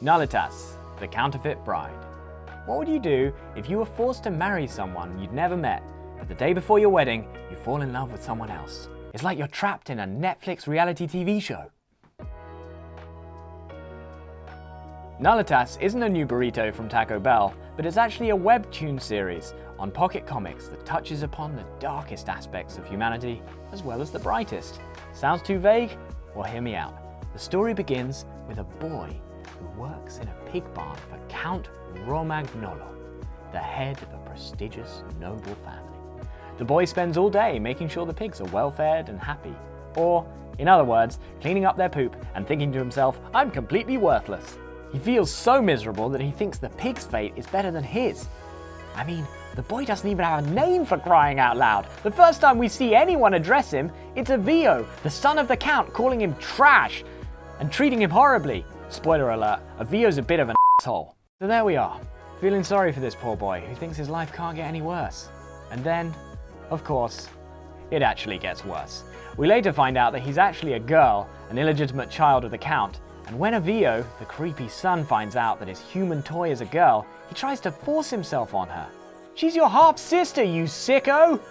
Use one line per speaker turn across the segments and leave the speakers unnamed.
Nullitas, the counterfeit bride. What would you do if you were forced to marry someone you'd never met, but the day before your wedding, you fall in love with someone else? It's like you're trapped in a Netflix reality TV show. Nullitas isn't a new burrito from Taco Bell, but it's actually a webtoon series on Pocket Comics that touches upon the darkest aspects of humanity as well as the brightest. Sounds too vague? Well, hear me out. The story begins with a boy who works in a pig barn for Count Romagnolo, the head of a prestigious noble family. The boy spends all day making sure the pigs are well fed and happy, or, in other words, cleaning up their poop and thinking to himself, I'm completely worthless. He feels so miserable that he thinks the pig's fate is better than his. I mean, the boy doesn't even have a name, for crying out loud. The first time we see anyone address him, it's a Vio, the son of the Count, calling him trash and treating him horribly. Spoiler alert, a Vio's a bit of an asshole. So there we are, feeling sorry for this poor boy who thinks his life can't get any worse. And then, of course, it actually gets worse. We later find out that he's actually a girl, an illegitimate child of the Count. And when Avio, the creepy son, finds out that his human toy is a girl, he tries to force himself on her. She's your half-sister, you sicko!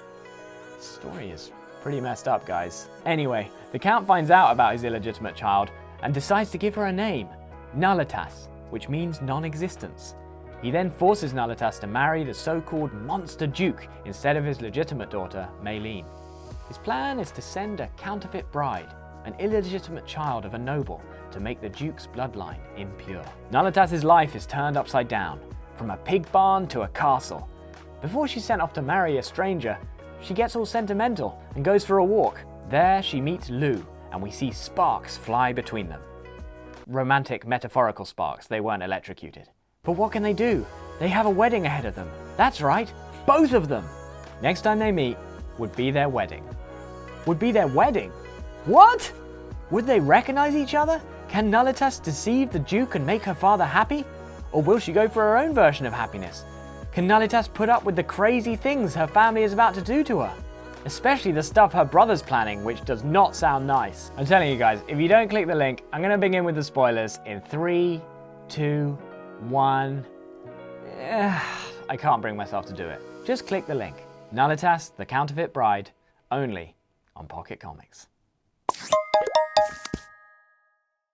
This story is pretty messed up, guys. Anyway, the Count finds out about his illegitimate child and decides to give her a name, Nullitas, which means non-existence. He then forces Nullitas to marry the so-called monster Duke instead of his legitimate daughter, Maylene. His plan is to send a counterfeit bride, an illegitimate child of a noble, to make the Duke's bloodline impure. Nullitas' life is turned upside down, from a pig barn to a castle. Before she's sent off to marry a stranger, she gets all sentimental and goes for a walk. There she meets Lou, and we see sparks fly between them. Romantic, metaphorical sparks, they weren't electrocuted. But what can they do? They have a wedding ahead of them. That's right, both of them! Next time they meet would be their wedding. Would be their wedding? What? Would they recognize each other? Can Nullitas deceive the Duke and make her father happy? Or will she go for her own version of happiness? Can Nullitas put up with the crazy things her family is about to do to her? Especially the stuff her brother's planning, which does not sound nice. I'm telling you guys, if you don't click the link, I'm going to begin with the spoilers in 3, 2, 1. I can't bring myself to do it. Just click the link. Nullitas, the Counterfeit Bride, only on Pocket Comics.